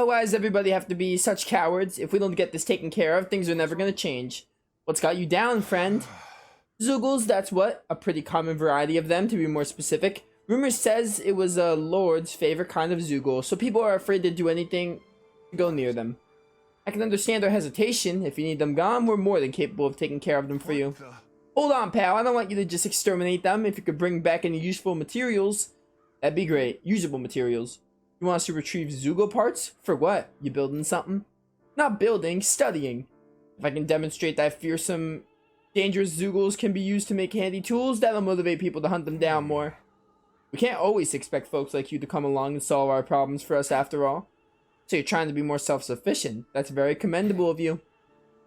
why does everybody have to be such cowards? If we don't get this taken care of, things are never gonna change. What's got you down, friend? Zoogles, that's what. A pretty common variety of them, to be more specific. Rumor says it was a lord's favorite kind of Zoogle, so people are afraid to do anything to go near them. I can understand their hesitation. If you need them gone, we're more than capable of taking care of them for you. Hold on, pal. I don't want you to just exterminate them. If you could bring back any useful materials, that'd be great. Usable materials. You want us to retrieve Zoogle parts? For what? You building something? Not building, studying. If I can demonstrate that fearsome, dangerous Zoogles can be used to make handy tools, that'll motivate people to hunt them down more. We can't always expect folks like you to come along and solve our problems for us after all. So you're trying to be more self-sufficient. That's very commendable of you.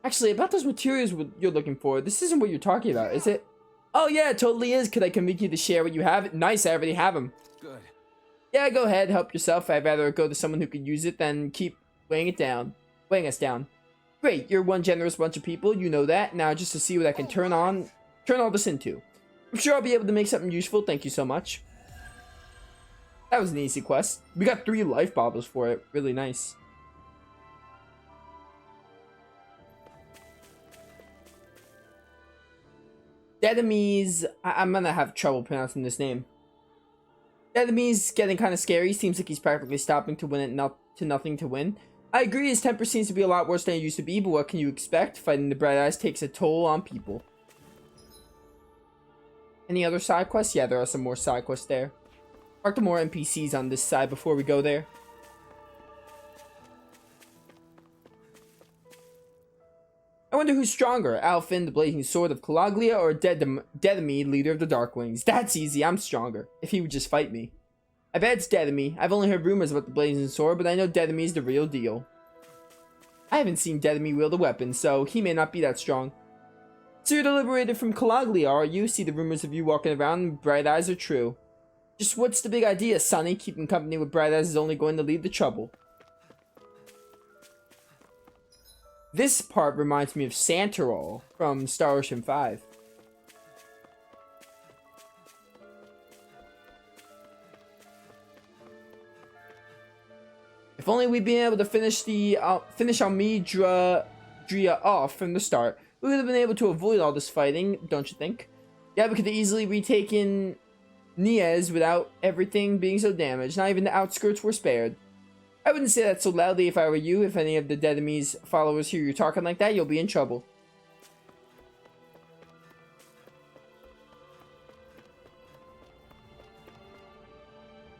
Actually, about those materials you're looking for, this isn't what you're talking about, is it? Oh yeah, it totally is. Could I convince you to share what you have? Nice, I already have them. Good. Yeah, go ahead, help yourself. I'd rather go to someone who could use it than keep weighing us down. Great, you're one generous bunch of people, you know that. Now just to see what I can turn all this into. I'm sure I'll be able to make something useful, thank you so much. That was an easy quest. We got 3 life bottles for it, really nice. Dedeme's, I'm gonna have trouble pronouncing this name. Dedeme's getting kind of scary. Seems like he's practically stopping to win it to nothing to win. I agree, his temper seems to be a lot worse than it used to be, but what can you expect? Fighting the Bright Eyes takes a toll on people. Any other side quests? Yeah, there are some more side quests there. Mark the more NPCs on this side before we go there. I wonder who's stronger, Alfin, the blazing sword of Calaglia, or Dedeme, leader of the Darkwings. That's easy, I'm stronger. If he would just fight me. I bet it's Dedeme. I've only heard rumors about the blazing sword, but I know Dedeme's the real deal. I haven't seen Dedeme wield a weapon, so he may not be that strong. So you're the liberated from Calaglia, are you? See, the rumors of you walking around and Bright Eyes are true. Just what's the big idea, Sonny? Keeping company with Bright Eyes is only going to lead to trouble. This part reminds me of Santarol from Star Ocean 5. If only we'd been able to finish Almidria off from the start, we would have been able to avoid all this fighting, don't you think? Yeah, we could have easily retaken Niez without everything being so damaged. Not even the outskirts were spared. I wouldn't say that so loudly if I were you. If any of the Dedeme's followers hear you talking like that, you'll be in trouble.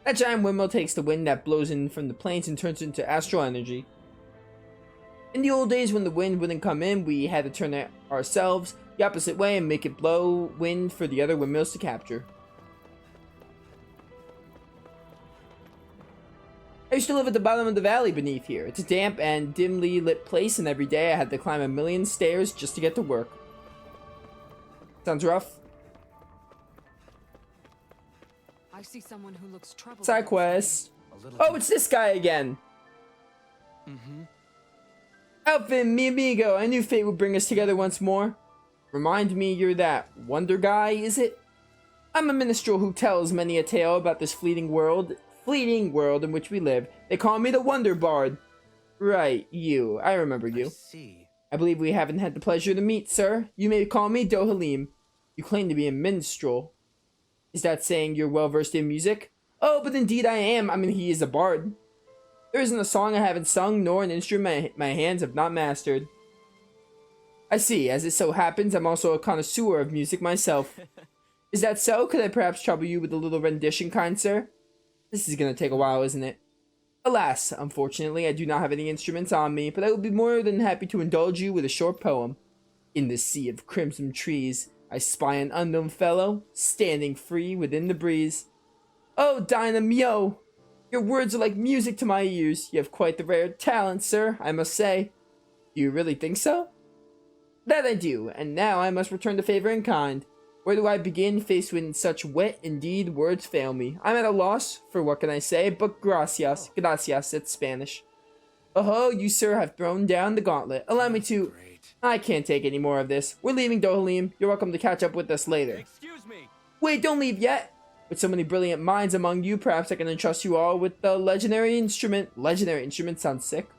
That giant windmill takes the wind that blows in from the plains and turns it into astral energy. In the old days when the wind wouldn't come in, we had to turn it ourselves the opposite way and make it blow wind for the other windmills to capture. I used to live at the bottom of the valley beneath here. It's a damp and dimly lit place, and every day I had to climb a million stairs just to get to work. Sounds rough. I see someone who looks troubled. Side quest. Oh, it's this guy again. Outfit, mi amigo. I knew fate would bring us together once more. Remind me you're that wonder guy, is it? I'm a minstrel who tells many a tale about this fleeting world in which we live. They call me the Wonder Bard. Right, you. I remember you. I believe we haven't had the pleasure to meet, sir. You may call me Dohalim. You claim to be a minstrel. Is that saying you're well versed in music? Oh, but indeed I am. I mean, he is a bard. There isn't a song I haven't sung, nor an instrument my hands have not mastered. I see. As it so happens, I'm also a connoisseur of music myself. Is that so? Could I perhaps trouble you with a little rendition, kind sir? This is gonna take a while, isn't it? Alas, unfortunately, I do not have any instruments on me, but I would be more than happy to indulge you with a short poem. In the sea of crimson trees, I spy an unknown fellow, standing free within the breeze. Oh, Dynamio! Your words are like music to my ears. You have quite the rare talent, sir, I must say. Do you really think so? That I do, and now I must return the favor in kind. Where do I begin, faced with such wet, indeed, words fail me. I'm at a loss, for what can I say, but gracias, it's Spanish. Oh, you, sir, have thrown down the gauntlet. Allow me to... I can't take any more of this. We're leaving, Dohalim. You're welcome to catch up with us later. Excuse me. Wait, don't leave yet. With so many brilliant minds among you, perhaps I can entrust you all with the legendary instrument. Legendary instrument sounds sick.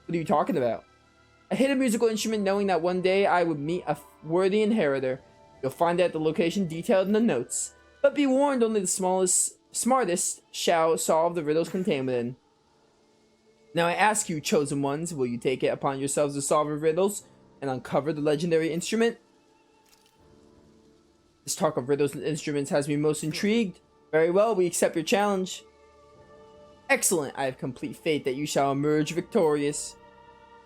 What are you talking about? I hid a musical instrument knowing that one day I would meet a worthy inheritor. You'll find out the location detailed in the notes. But be warned, only the smartest shall solve the riddles contained within. Now I ask you, chosen ones, will you take it upon yourselves to solve the riddles and uncover the legendary instrument? This talk of riddles and instruments has me most intrigued. Very well, we accept your challenge. Excellent, I have complete faith that you shall emerge victorious.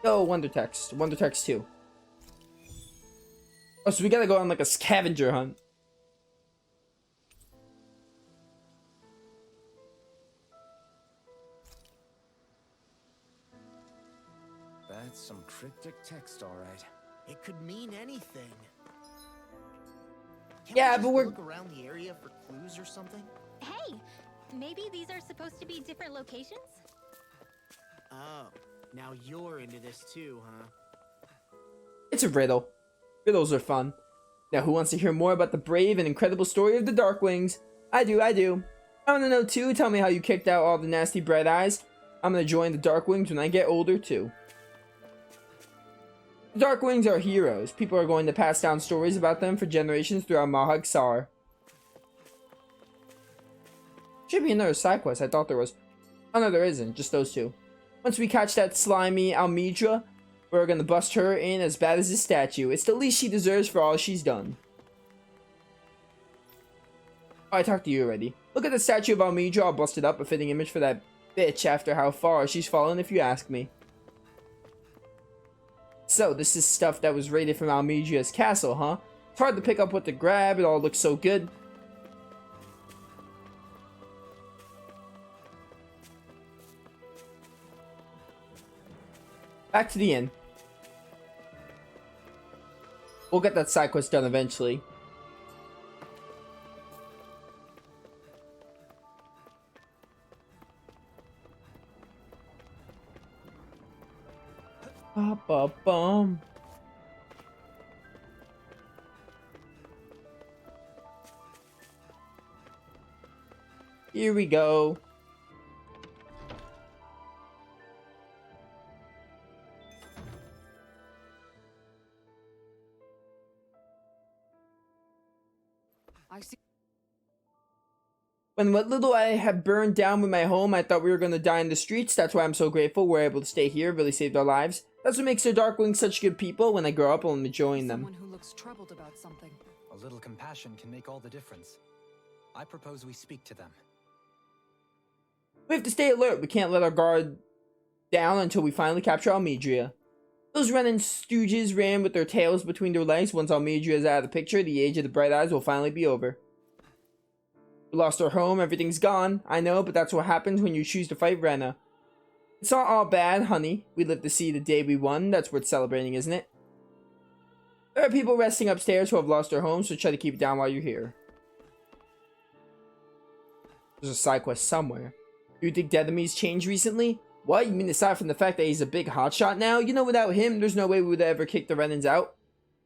Oh, Wonder Text 2. Oh, so we gotta go on like a scavenger hunt. That's some cryptic text, all right. It could mean anything. Can't Yeah, we but just we're look around the area for clues or something? Hey, maybe these are supposed to be different locations? Oh, now you're into this too, huh? It's a riddle. Riddles are fun. Now, who wants to hear more about the brave and incredible story of the Darkwings? I do. I want to know too. Tell me how you kicked out all the nasty bright eyes. I'm gonna join the Darkwings when I get older too. The Darkwings are heroes. People are going to pass down stories about them for generations throughout Mahag Saar. Should be another side quest. I thought there was. Oh no, there isn't. Just those two. Once we catch that slimy Almidra, we're gonna bust her in as bad as this statue. It's the least she deserves for all she's done. Oh, I talked to you already. Look at the statue of Almidra all busted up, a fitting image for that bitch after how far she's fallen, if you ask me. So, this is stuff that was raided from Almidra's castle, huh? It's hard to pick up what to grab, it all looks so good. Back to the inn. We'll get that side quest done eventually. Ba-ba-bum. Here we go. I see. When what little I had burned down with my home, I thought we were going to die in the streets. That's why I'm so grateful we're able to stay here. Really saved our lives. That's what makes the Darkwings such good people. When I grow up, I'll join them. Someone who looks troubled about something. A little compassion can make all the difference. I propose we speak to them. We have to stay alert. We can't let our guard down until we finally capture Almidria. Those Renin stooges ran with their tails between their legs. Once Almidria is out of the picture, the age of the bright eyes will finally be over. We lost our home, everything's gone. I know, but that's what happens when you choose to fight Rena. It's not all bad, honey. We live to see the day we won. That's worth celebrating, isn't it? There are people resting upstairs who have lost their homes, so try to keep it down while you're here. There's a side quest somewhere. Do you think Dedemi's changed recently? What? You mean aside from the fact that he's a big hotshot now? You know, without him, there's no way we would ever kick the Renins out.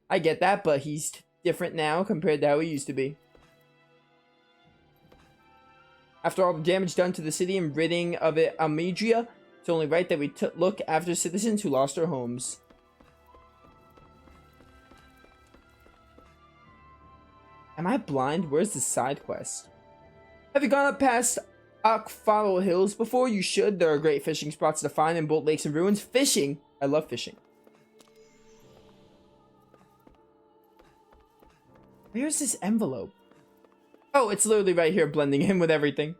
I get that, but he's different now compared to how he used to be. After all the damage done to the city and ridding of it Almidria, it's only right that we look after citizens who lost their homes. Am I blind? Where's the side quest? Have you gone up past Akfalo Hills before? You should. There are great fishing spots to find in both lakes and ruins. Fishing! I love fishing. Where's this envelope? Oh, it's literally right here, blending in with everything.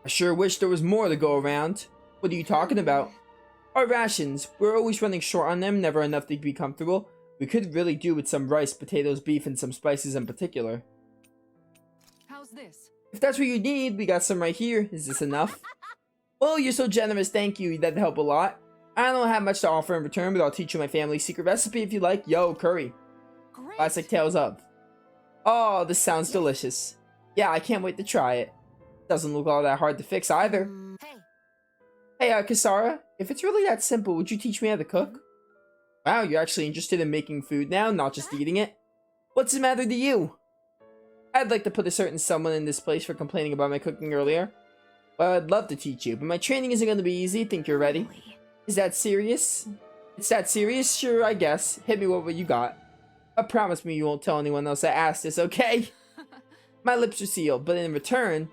I sure wish there was more to go around. What are you talking about? Our rations. We're always running short on them, never enough to be comfortable. We could really do with some rice, potatoes, beef, and some spices in particular. How's this? If that's what you need, we got some right here. Is this enough? Oh, you're so generous, thank you. That'd help a lot. I don't have much to offer in return, but I'll teach you my family's secret recipe if you like. Yo, curry. Great. Classic Tales of. Oh, this sounds delicious. Yeah, I can't wait to try it. Doesn't look all that hard to fix either. Hey, Hey, Kisara, if it's really that simple, would you teach me how to cook? Wow, you're actually interested in making food now, not just eating it? What's the matter to you? I'd like to put a certain someone in this place for complaining about my cooking earlier. Well, I'd love to teach you, but my training isn't going to be easy. Think you're ready? Really? Is that serious? It's that serious? Sure, I guess. Hit me with what you got. But promise me you won't tell anyone else I asked this, okay? My lips are sealed, but in return,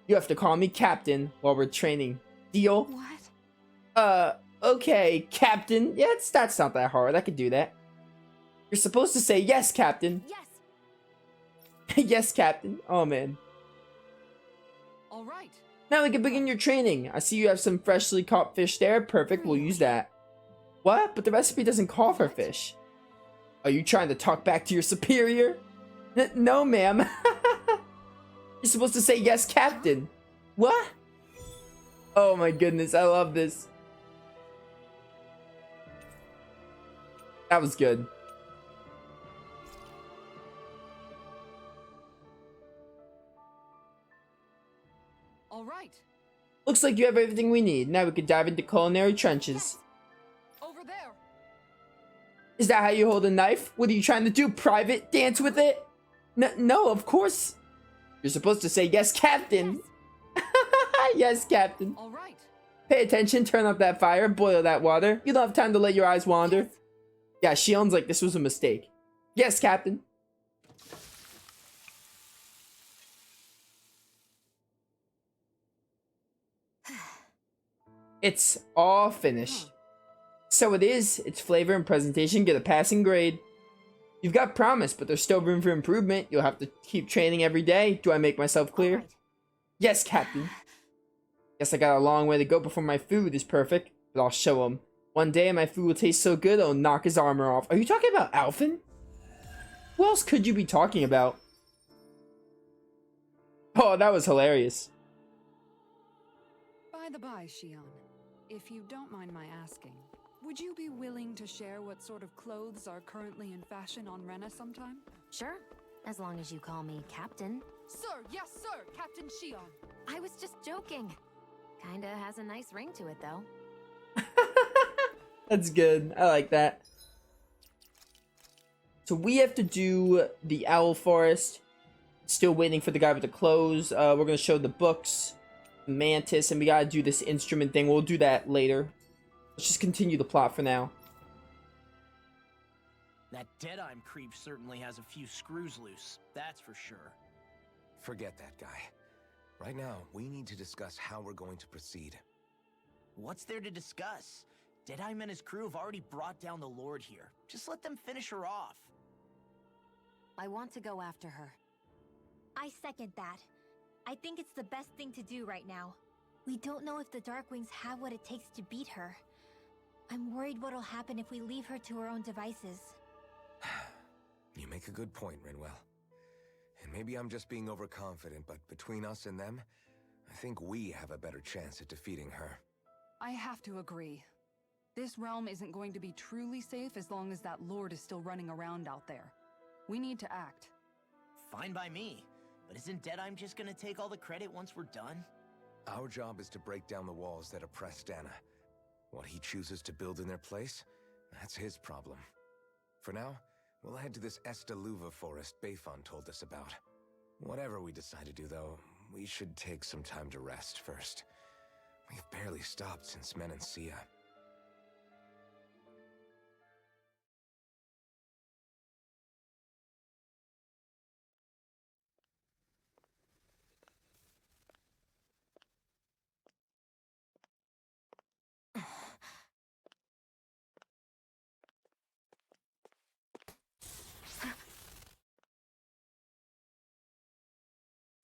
you have to call me Captain while we're training. Deal? What? Okay, Captain. Yeah, that's not that hard. I could do that. You're supposed to say yes, Captain. Yes. Yes, Captain. Oh, man. All right. Now we can begin your training. I see you have some freshly caught fish there. Perfect, we'll use that. What? But the recipe doesn't call for fish. Are you trying to talk back to your superior? No, ma'am. You're supposed to say yes, Captain. What? Oh my goodness, I love this. That was good. All right. Looks like you have everything we need. Now we can dive into culinary trenches. Over there. Is that how you hold a knife? What are you trying to do? Private? Dance with it? No, of course. You're supposed to say yes, Captain. Yes, Captain. All right. Pay attention, turn up that fire, boil that water. You don't have time to let your eyes wander. Yeah, Shion's like, this was a mistake. Yes, Captain. It's all finished. So it is. Its flavor and presentation get a passing grade. You've got promise, but there's still room for improvement. You'll have to keep training every day. Do I make myself clear? All right. Yes, Captain. Guess I got a long way to go before my food is perfect, but I'll show him. One day my food will taste so good it'll knock his armor off. Are you talking about Alphen? Who else could you be talking about? Oh, that was hilarious. By the by, Shion, if you don't mind my asking, would you be willing to share what sort of clothes are currently in fashion on Rena sometime? Sure. As long as you call me Captain. Sir, yes, sir, Captain Shion. I was just joking. Kinda has a nice ring to it, though. That's good. I like that. So we have to do the Owl Forest. Still waiting for the guy with the clothes. We're going to show the books, the Mantis, and we got to do this instrument thing. We'll do that later. Let's just continue the plot for now. That Deadeye creep certainly has a few screws loose, that's for sure. Forget that guy. Right now, we need to discuss how we're going to proceed. What's there to discuss? Deadeye and his crew have already brought down the Lord here. Just let them finish her off. I want to go after her. I second that. I think it's the best thing to do right now. We don't know if the Darkwings have what it takes to beat her. I'm worried what'll happen if we leave her to her own devices. You make a good point, Rinwell. And maybe I'm just being overconfident, but between us and them, I think we have a better chance at defeating her. I have to agree. This realm isn't going to be truly safe as long as that Lord is still running around out there. We need to act. Fine by me. But isn't Deadeye just gonna take all the credit once we're done? Our job is to break down the walls that oppress Dana. What he chooses to build in their place, that's his problem. For now, we'll head to this Estaluva forest Bayfon told us about. Whatever we decide to do, though, we should take some time to rest first. We've barely stopped since Menancia.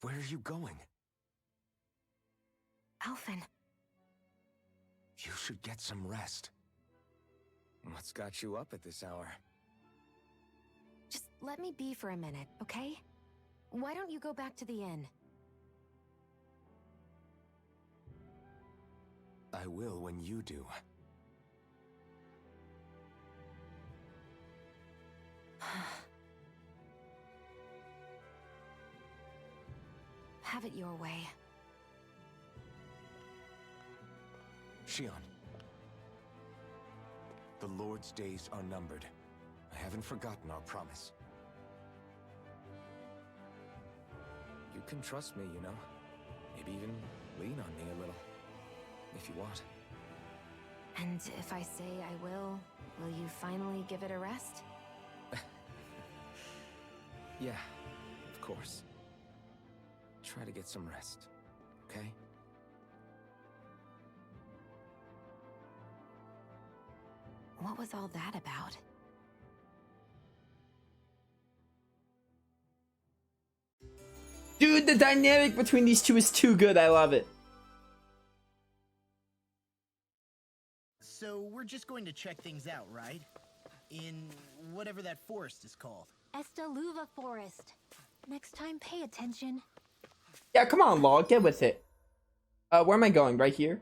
Where are you going? Alphen. You should get some rest. What's got you up at this hour? Just let me be for a minute, okay? Why don't you go back to the inn? I will when you do. Have it your way. Shion. The Lord's days are numbered. I haven't forgotten our promise. You can trust me, you know. Maybe even lean on me a little. If you want. And if I say I will you finally give it a rest? Yeah, of course. Try to get some rest, okay? What was all that about? Dude, the dynamic between these two is too good. I love it. So we're just going to check things out, right? In whatever that forest is called. Estaluva Forest. Next time, pay attention. Yeah, come on, Law. Get with it. Where am I going? Right here?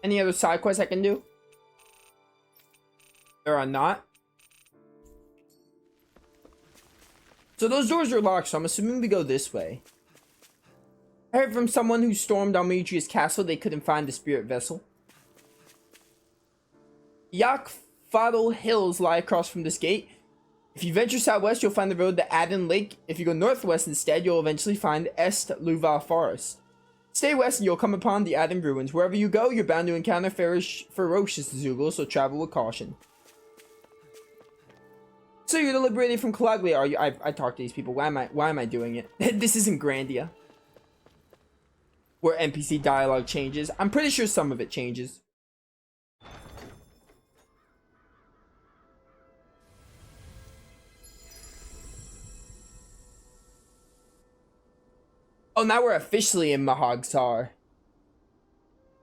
Any other side quests I can do? There are not. So those doors are locked, so I'm assuming we go this way. I heard from someone who stormed Almidria's castle they couldn't find the spirit vessel. Yakfadal Hills lie across from this gate. If you venture southwest, you'll find the road to Aden Lake. If you go northwest instead, you'll eventually find Est Luva Forest. Stay west and you'll come upon the Aden ruins. Wherever you go, you're bound to encounter ferocious Zugals, so travel with caution. So you're liberated from Calaglia, are you? I talked to these people. Why am I doing it? This isn't Grandia, where NPC dialogue changes. I'm pretty sure some of it changes. Oh, now we're officially in Mahag Saar.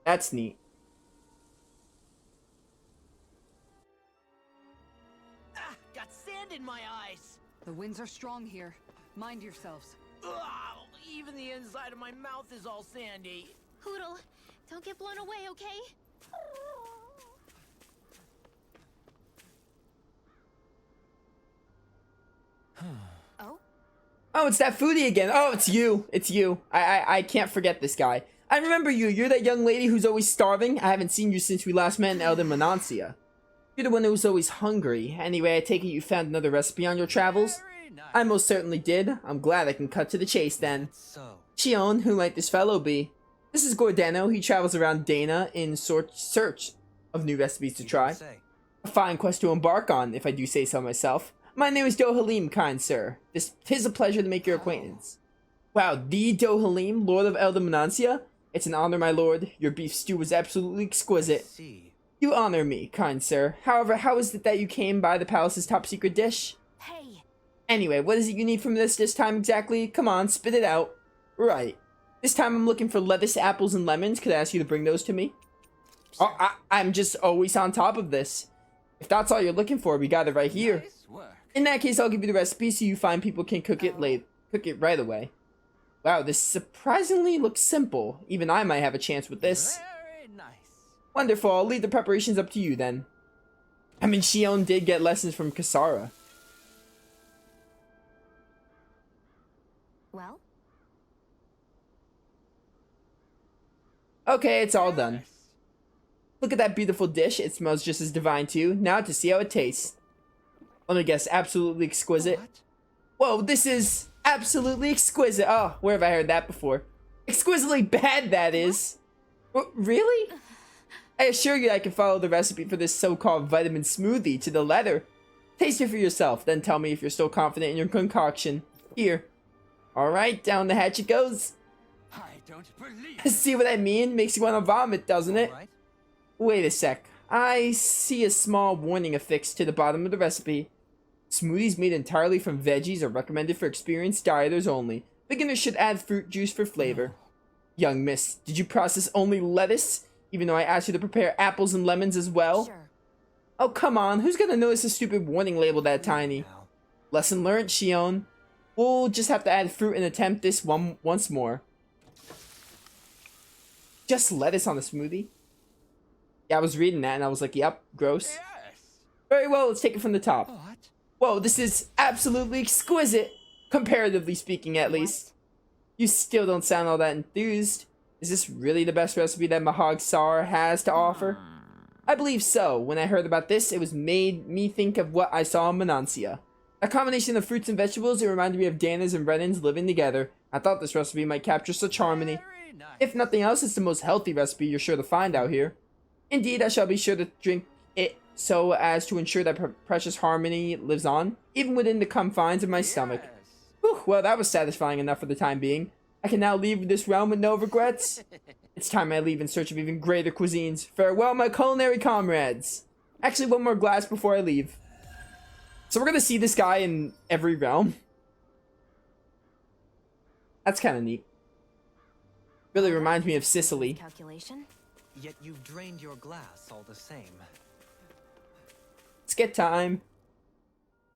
That's neat. Ah, got sand in my eyes. The winds are strong here. Mind yourselves. Ugh, even the inside of my mouth is all sandy. Hoodle, don't get blown away, okay? Oh? Oh, it's that foodie again. Oh, it's you. It's you. I can't forget this guy. I remember you. You're that young lady who's always starving. I haven't seen you since we last met in Elden Manancia. You're the one who was always hungry. Anyway, I take it you found another recipe on your travels? Very nice. I most certainly did. I'm glad I can cut to the chase then. So, Shion, who might this fellow be? This is Gordano. He travels around Dana in search of new recipes to you try. don't say. A fine quest to embark on, if I do say so myself. My name is Dohalim, kind sir. Tis a pleasure to make your acquaintance. Wow, the Dohalim, Lord of Elden Manancia? It's an honor, my lord. Your beef stew was absolutely exquisite. See. You honor me, kind sir. However, how is it that you came by the palace's top secret dish? Hey! Anyway, what is it you need from this time exactly? Come on, spit it out. Right. This time I'm looking for lettuce, apples, and lemons. Could I ask you to bring those to me? Oh, I'm just always on top of this. If that's all you're looking for, we got it right here. Nice work. In that case, I'll give you the recipe so you find people can cook it right away. Wow, this surprisingly looks simple. Even I might have a chance with this. Very nice. Wonderful, I'll leave the preparations up to you then. I mean, Shion did get lessons from Kisara. Well? Okay, it's all done. Look at that beautiful dish. It smells just as divine too. Now to see how it tastes. Let me guess, absolutely exquisite. What? Whoa, this is absolutely exquisite. Oh, where have I heard that before? Exquisitely bad, that is. Really? I assure you I can follow the recipe for this so-called vitamin smoothie to the letter. Taste it for yourself, then tell me if you're still confident in your concoction. Here. Alright, down the hatch it goes. I don't believe. See what I mean? Makes you want to vomit, doesn't it? All right. Wait a sec. I see a small warning affixed to the bottom of the recipe. Smoothies made entirely from veggies are recommended for experienced dieters only. Beginners should add fruit juice for flavor. Young miss, did you process only lettuce? Even though I asked you to prepare apples and lemons as well? Sure. Oh, come on. Who's gonna notice a stupid warning label that tiny? Now, Lesson learned, Shion. We'll just have to add fruit and attempt this once more. Just lettuce on a smoothie? Yeah, I was reading that and I was like, yep, gross. yes. Very well, let's take it from the top. What? Whoa, this is absolutely exquisite! Comparatively speaking, at least. You still don't sound all that enthused. Is this really the best recipe that Mahag Saar has to offer? I believe so. When I heard about this, it was made me think of what I saw in Menancia. A combination of fruits and vegetables, it reminded me of Dana's and Brennan's living together. I thought this recipe might capture such harmony. Very nice. If nothing else, it's the most healthy recipe you're sure to find out here. Indeed, I shall be sure to drink it so as to ensure that precious harmony lives on, even within the confines of my stomach. Yes. Whew, well, that was satisfying enough for the time being. I can now leave this realm with no regrets. It's time I leave in search of even greater cuisines. Farewell, my culinary comrades. Actually, one more glass before I leave. So we're gonna see this guy in every realm. That's kind of neat. Really reminds me of Sicily. Calculation? Yet you've drained your glass all the same. Let's get time.